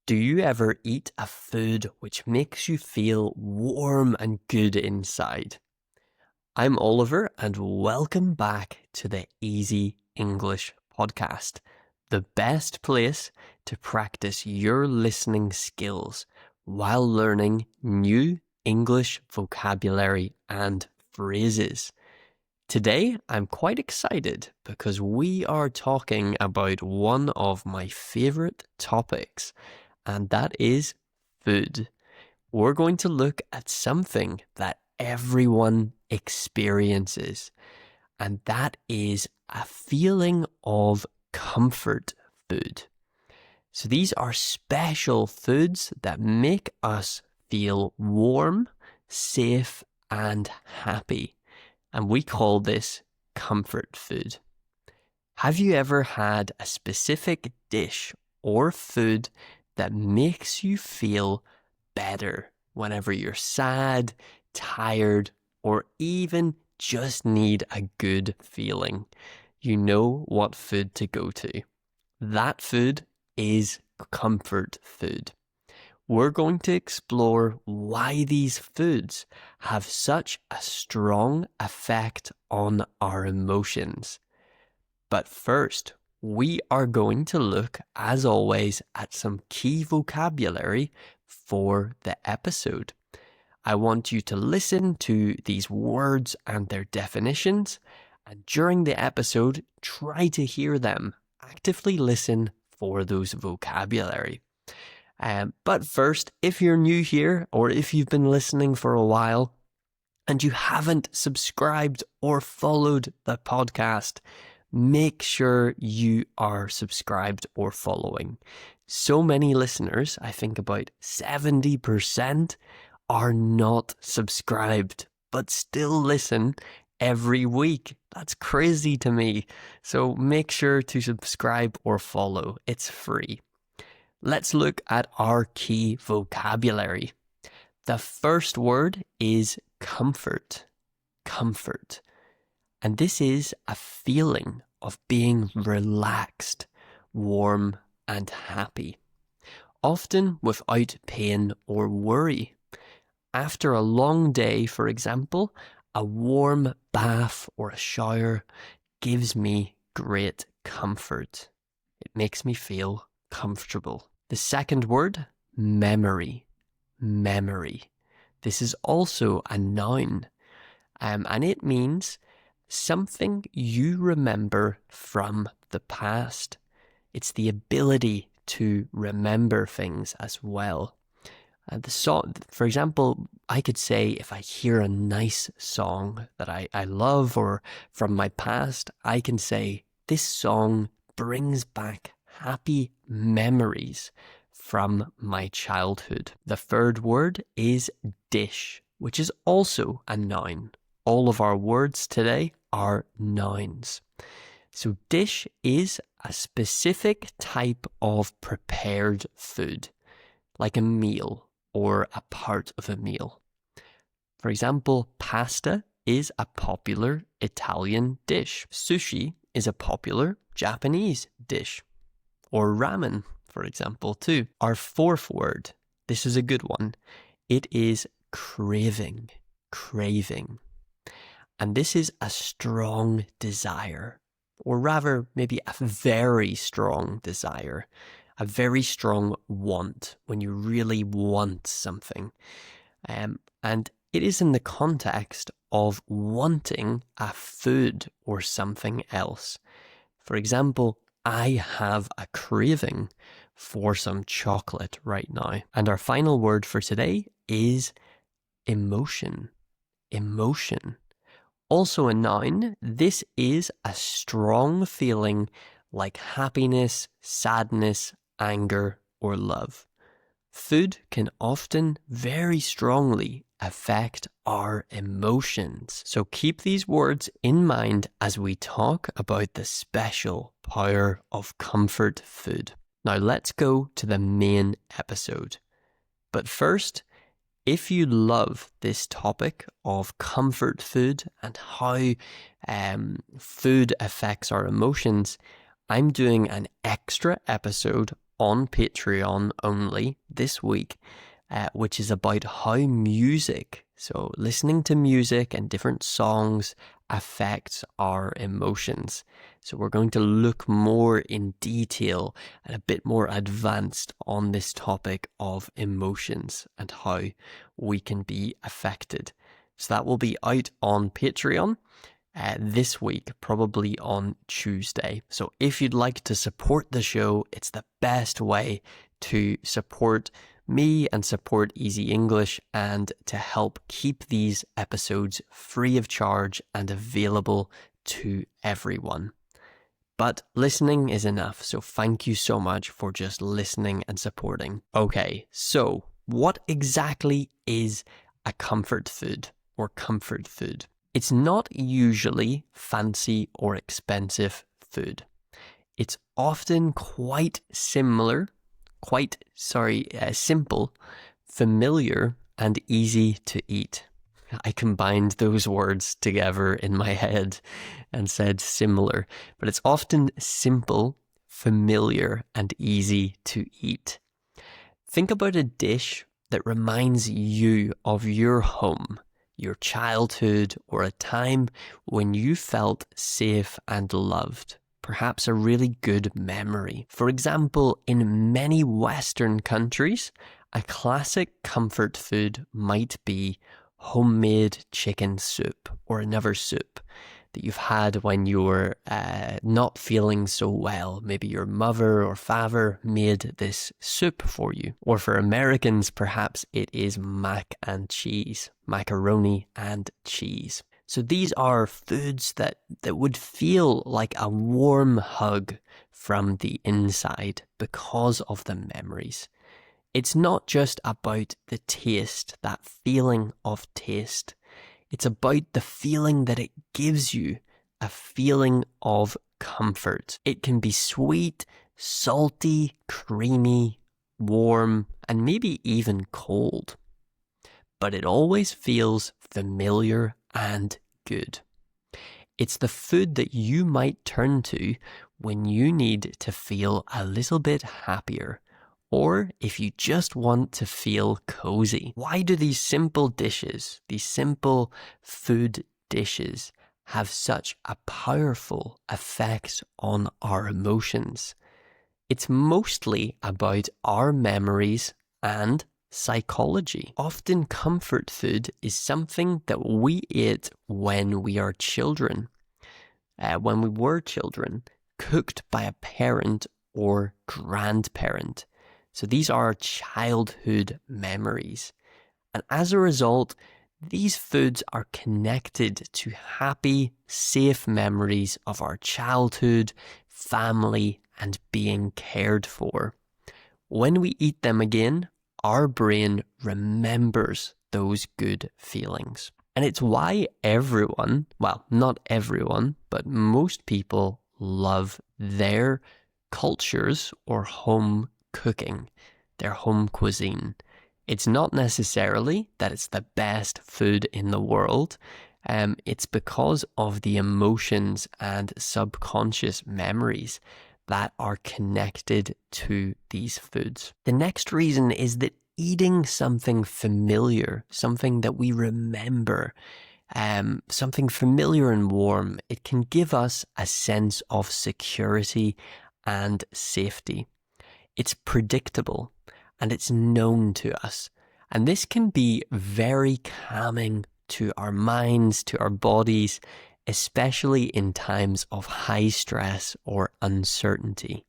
Do you ever eat a food which makes you feel warm and good inside? I'm Oliver, and welcome back to the Easy English Podcast, the best place to practice your listening skills while learning new English vocabulary and phrases. Today, I'm quite excited because we are talking about one of my favorite topics, and that is food. We're going to look at something that everyone experiences, and that is a feeling of comfort food. So these are special foods that make us feel warm, safe, and happy. And we call this comfort food. Have you ever had a specific dish or food that makes you feel better whenever you're sad, tired, or even just need a good feeling? You know what food to go to. That food is comfort food. We're going to explore why these foods have such a strong effect on our emotions. But first, we are going to look, as always, at some key vocabulary for the episode. I want you to listen to these words and their definitions, and during the episode, try to hear them. Actively listen for those vocabulary. But first, if you're new here or if you've been listening for a while and you haven't subscribed or followed the podcast, make sure you are subscribed or following. So many listeners, I think about 70%, are not subscribed, but still listen every week. That's crazy to me. So make sure to subscribe or follow. It's free. Let's look at our key vocabulary. The first word is comfort. Comfort. And this is a feeling of being relaxed, warm, and happy, often without pain or worry. After a long day, for example, a warm bath or a shower gives me great comfort. It makes me feel comfortable. The second word, memory. Memory. This is also a noun, and it means something you remember from the past. It's the ability to remember things as well. For example, I could say if I hear a nice song that I love or from my past, I can say this song brings back happy memories from my childhood. The third word is dish, which is also a noun. All of our words today are nouns. So dish is a specific type of prepared food, like a meal or a part of a meal. For example, pasta is a popular Italian dish. Sushi is a popular Japanese dish. Or ramen, for example, too. Our fourth word, this is a good one. It is craving. Craving. And this is a strong desire, or rather maybe a very strong desire, a very strong want, when you really want something. And it is in the context of wanting a food or something else. For example, I have a craving for some chocolate right now. And our final word for today is emotion. Emotion. Also a noun, this is a strong feeling like happiness, sadness, anger, or love. Food can often very strongly affect our emotions. So keep these words in mind as we talk about the special power of comfort food. Now let's go to the main episode. But first, if you love this topic of comfort food and how food affects our emotions, I'm doing an extra episode on Patreon only this week, which is about how music, so listening to music and different songs, affects our emotions. So we're going to look more in detail and a bit more advanced on this topic of emotions and how we can be affected. So that will be out on Patreon this week, probably on Tuesday. So if you'd like to support the show, it's the best way to support me and support Easy English and to help keep these episodes free of charge and available to everyone. But listening is enough, so thank you so much for just listening and supporting. Okay, so what exactly is a comfort food or comfort food? It's not usually fancy or expensive food. It's often quite simple, familiar, and easy to eat. I combined those words together in my head and said similar, but it's often simple, familiar, and easy to eat. Think about a dish that reminds you of your home, your childhood, or a time when you felt safe and loved. Perhaps a really good memory. For example, in many Western countries, a classic comfort food might be homemade chicken soup or another soup that you've had when you were not feeling so well. Maybe your mother or father made this soup for you. Or for Americans, perhaps it is mac and cheese, macaroni and cheese. So these are foods that would feel like a warm hug from the inside because of the memories. It's not just about the taste, that feeling of taste. It's about the feeling that it gives you, a feeling of comfort. It can be sweet, salty, creamy, warm, and maybe even cold. But it always feels familiar and good. It's the food that you might turn to when you need to feel a little bit happier, or if you just want to feel cozy. Why do these simple dishes, these simple food dishes, have such a powerful effect on our emotions? It's mostly about our memories and psychology. Often comfort food is something that we ate when we are children, when we were children, cooked by a parent or grandparent. So these are childhood memories. And as a result, these foods are connected to happy, safe memories of our childhood, family, and being cared for. When we eat them again, our brain remembers those good feelings. And it's why everyone, well, not everyone, but most people love their cultures or home cooking, their home cuisine. It's not necessarily that it's the best food in the world. It's because of the emotions and subconscious memories that are connected to these foods. The next reason is that eating something familiar, something that we remember, something familiar and warm, it can give us a sense of security and safety. It's predictable and it's known to us. And this can be very calming to our minds, to our bodies, especially in times of high stress or uncertainty.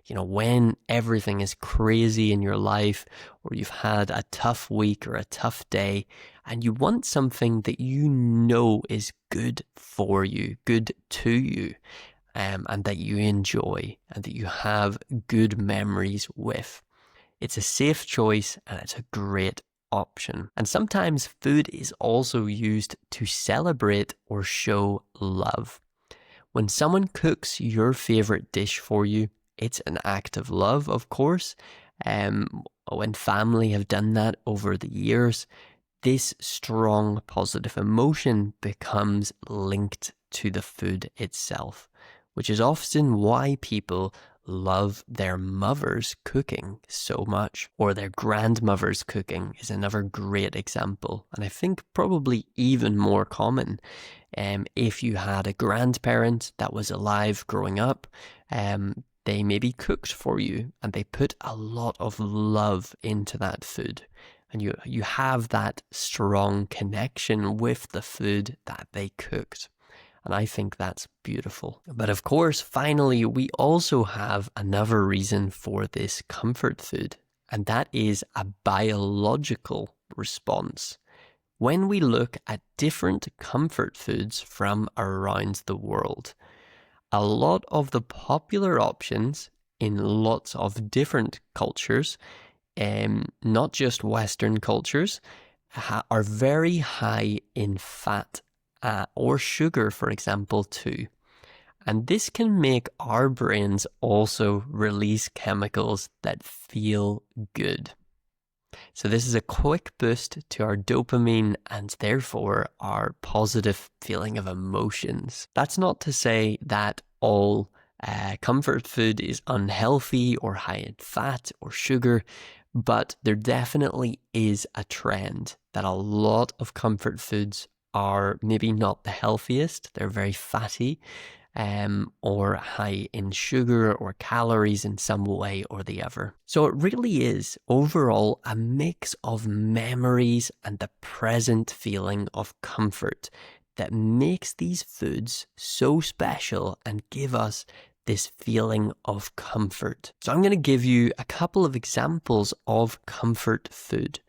You know, when everything is crazy in your life, or you've had a tough week or a tough day, and you want something that you know is good for you, good to you, and that you enjoy, and that you have good memories with. It's a safe choice, and it's a great option. And sometimes food is also used to celebrate or show love. When someone cooks your favorite dish for you, it's an act of love, of course. When family have done that over the years, this strong positive emotion becomes linked to the food itself, which is often why people love their mother's cooking so much, or their grandmother's cooking is another great example. And I think probably even more common if you had a grandparent that was alive growing up, they maybe cooked for you and they put a lot of love into that food. And you have that strong connection with the food that they cooked. And I think that's beautiful. But of course, finally, we also have another reason for this comfort food, and that is a biological response. When we look at different comfort foods from around the world, a lot of the popular options in lots of different cultures, not just Western cultures, are very high in fat or sugar, for example, too. And this can make our brains also release chemicals that feel good. So this is a quick boost to our dopamine and therefore our positive feeling of emotions. That's not to say that all comfort food is unhealthy or high in fat or sugar, but there definitely is a trend that a lot of comfort foods are maybe not the healthiest. They're very fatty or high in sugar or calories in some way or the other. So it really is overall a mix of memories and the present feeling of comfort that makes these foods so special and give us this feeling of comfort. So I'm going to give you a couple of examples of comfort food.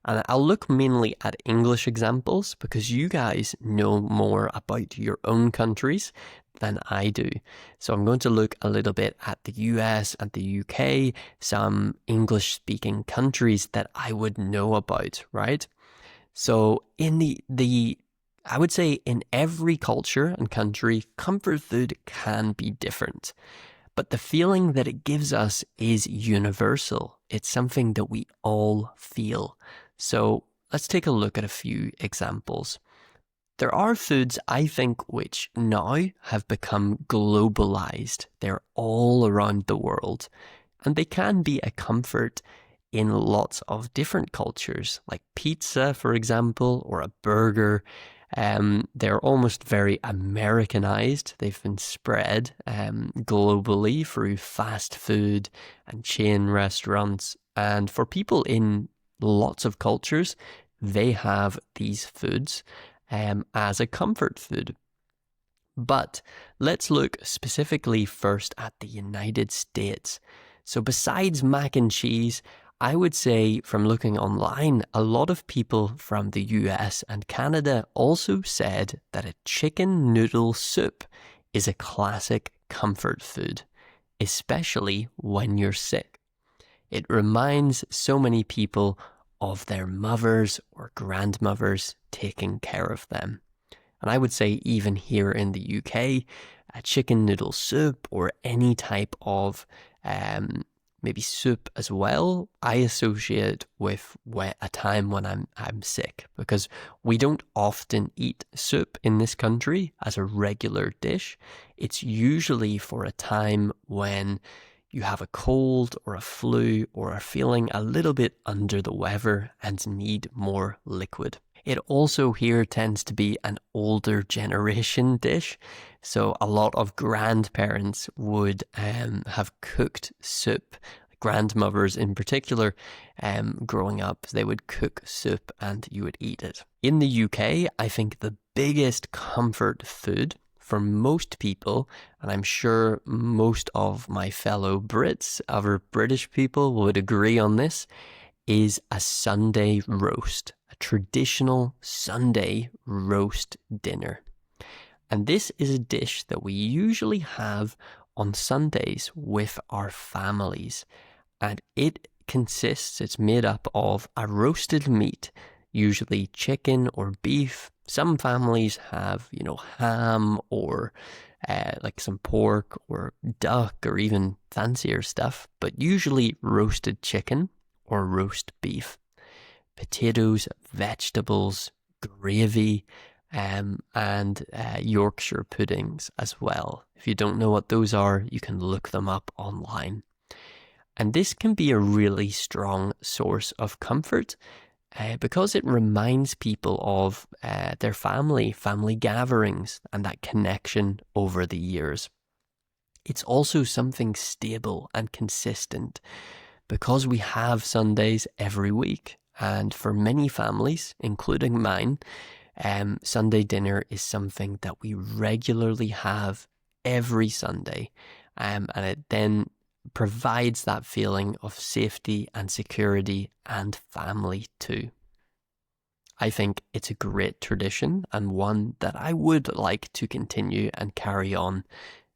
And I'll look mainly at English examples because you guys know more about your own countries than I do. So I'm going to look a little bit at the US and the UK, some English-speaking countries that I would know about, right? So in I would say in every culture and country, comfort food can be different. But the feeling that it gives us is universal. It's something that we all feel. So let's take a look at a few examples. There are foods, I think, which now have become globalized. They're all around the world. And they can be a comfort in lots of different cultures, like pizza, for example, or a burger. They're almost very Americanized. They've been spread globally through fast food and chain restaurants. And for people in lots of cultures, they have these foods as a comfort food. But let's look specifically first at the United States. So besides mac and cheese, I would say from looking online, a lot of people from the US and Canada also said that a chicken noodle soup is a classic comfort food, especially when you're sick. It reminds so many people of their mothers or grandmothers taking care of them. And I would say even here in the UK, a chicken noodle soup or any type of maybe soup as well, I associate with a time when I'm sick, because we don't often eat soup in this country as a regular dish. It's usually for a time when you have a cold or a flu or are feeling a little bit under the weather and need more liquid. It also here tends to be an older generation dish. So a lot of grandparents would have cooked soup. Grandmothers in particular, growing up, they would cook soup and you would eat it. In the UK, I think the biggest comfort food for most people, and I'm sure most of my fellow Brits, other British people would agree on this, is a Sunday roast, a traditional Sunday roast dinner. And this is a dish that we usually have on Sundays with our families. And it's made up of a roasted meat, usually chicken or beef. Some families have, ham or like some pork or duck or even fancier stuff, but usually roasted chicken or roast beef. Potatoes, vegetables, gravy, and Yorkshire puddings as well. If you don't know what those are, you can look them up online. And this can be a really strong source of comfort because it reminds people of their family gatherings, and that connection over the years. It's also something stable and consistent because we have Sundays every week. And for many families, including mine, Sunday dinner is something that we regularly have every Sunday. And it then provides that feeling of safety and security and family too. I think it's a great tradition and one that I would like to continue and carry on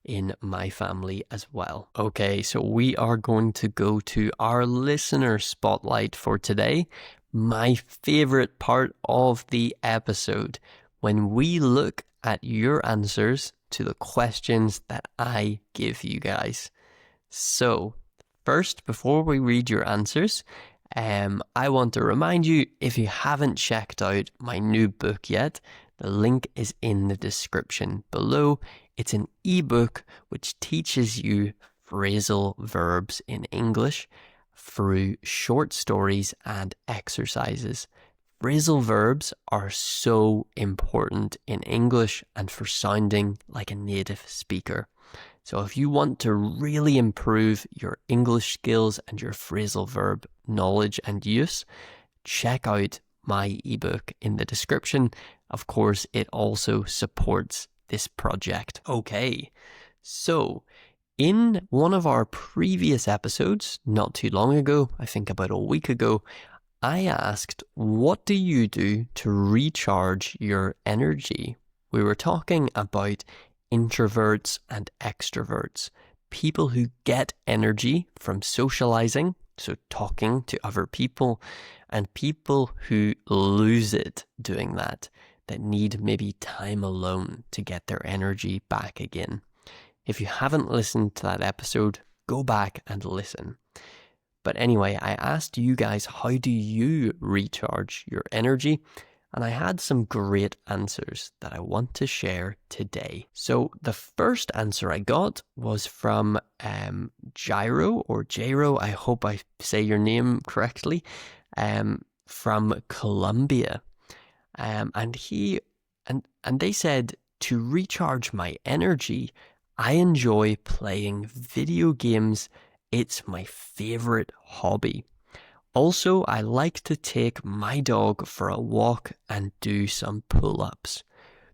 in my family as well. Okay, so we are going to go to our listener spotlight for today. My favorite part of the episode, when we look at your answers to the questions that I give you guys. So, first, before we read your answers, I want to remind you, if you haven't checked out my new book yet, the link is in the description below. It's an ebook which teaches you phrasal verbs in English through short stories and exercises. Phrasal verbs are so important in English and for sounding like a native speaker. So if you want to really improve your English skills and your phrasal verb knowledge and use, check out my ebook in the description. Of course, it also supports this project. Okay, so in one of our previous episodes, not too long ago, I think about a week ago, I asked, what do you do to recharge your energy? We were talking about introverts and extroverts, people who get energy from socializing, so talking to other people, and people who lose it doing that need maybe time alone to get their energy back again. If you haven't listened to that episode, go back and listen. But anyway, I asked you guys, how do you recharge your energy? And I had some great answers that I want to share today. So the first answer I got was from Jairo, I hope I say your name correctly, from Colombia. And they said, to recharge my energy, I enjoy playing video games. It's my favorite hobby. Also, I like to take my dog for a walk and do some pull-ups.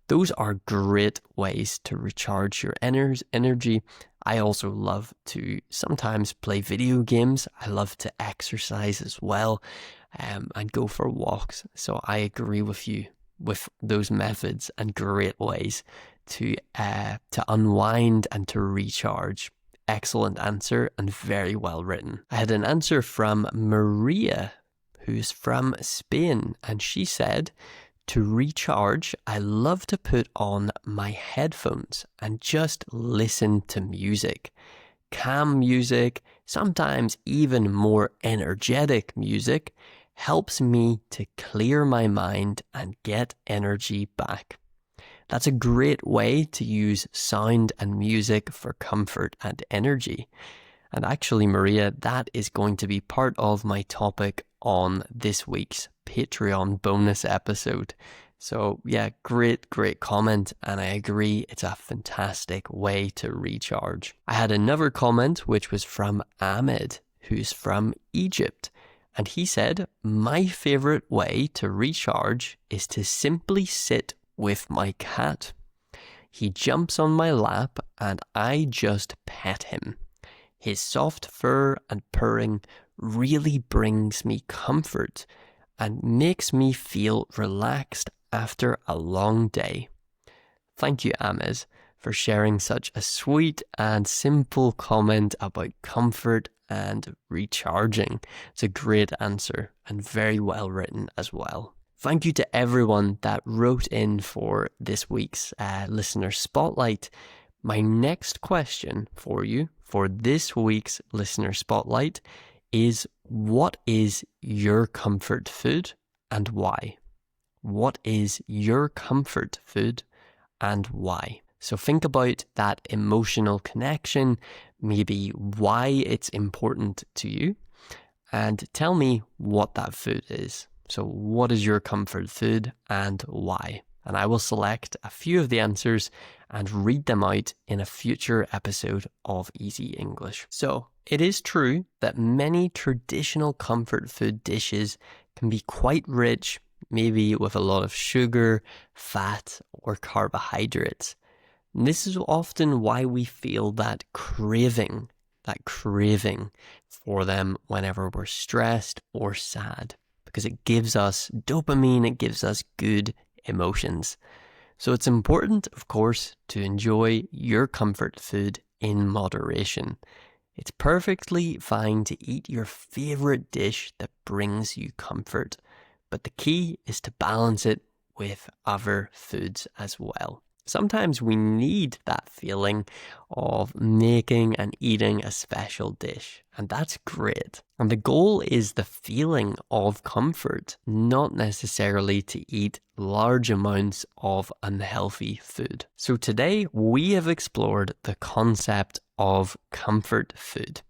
Those are great ways to recharge your energy. I also love to sometimes play video games. I love to exercise as well, and go for walks. So I agree with you with those methods and great ways to unwind and to recharge. Excellent answer and very well written. I had an answer from Maria, who's from Spain, and she said, to recharge, I love to put on my headphones and just listen to music. Calm music, sometimes even more energetic music, helps me to clear my mind and get energy back. That's a great way to use sound and music for comfort and energy. And actually, Maria, that is going to be part of my topic on this week's Patreon bonus episode. So yeah, great comment, and I agree, it's a fantastic way to recharge. I had another comment which was from Ahmed, who's from Egypt, and he said, my favorite way to recharge is to simply sit with my cat. He jumps on my lap and I just pet him. His soft fur and purring really brings me comfort and makes me feel relaxed after a long day. Thank you, Ahmed, for sharing such a sweet and simple comment about comfort and recharging. It's a great answer and very well written as well. Thank you to everyone that wrote in for this week's Listener Spotlight. My next question for you for this week's Listener Spotlight is, what is your comfort food and why? what is your comfort food and why? So think about that emotional connection, maybe why it's important to you, and tell me what that food is. So what is your comfort food and why? And I will select a few of the answers and read them out in a future episode of Easy English. So it is true that many traditional comfort food dishes can be quite rich, maybe with a lot of sugar, fat, or carbohydrates. And this is often why we feel that craving for them whenever we're stressed or sad, because it gives us dopamine, it gives us good emotions. So it's important, of course, to enjoy your comfort food in moderation. It's perfectly fine to eat your favorite dish that brings you comfort, but the key is to balance it with other foods as well. Sometimes we need that feeling of making and eating a special dish, and that's great. And the goal is the feeling of comfort, not necessarily to eat large amounts of unhealthy food. So today we have explored the concept of comfort food,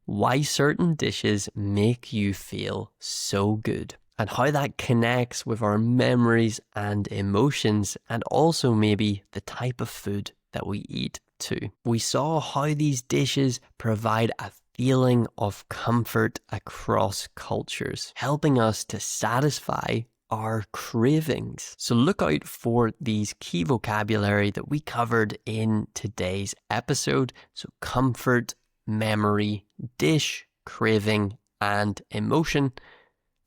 why certain dishes make you feel so good, and how that connects with our memories and emotions, and also maybe the type of food that we eat too. We saw how these dishes provide a feeling of comfort across cultures, helping us to satisfy our cravings. So look out for these key vocabulary that we covered in today's episode. So comfort, memory, dish, craving, and emotion.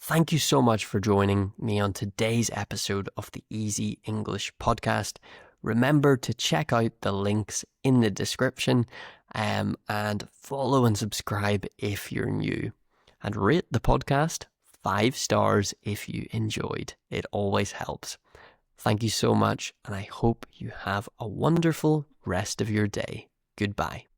Thank you so much for joining me on today's episode of the Easy English podcast. Remember to check out the links in the description and follow and subscribe if you're new. And rate the podcast 5 stars if you enjoyed. It always helps. Thank you so much, and I hope you have a wonderful rest of your day. Goodbye.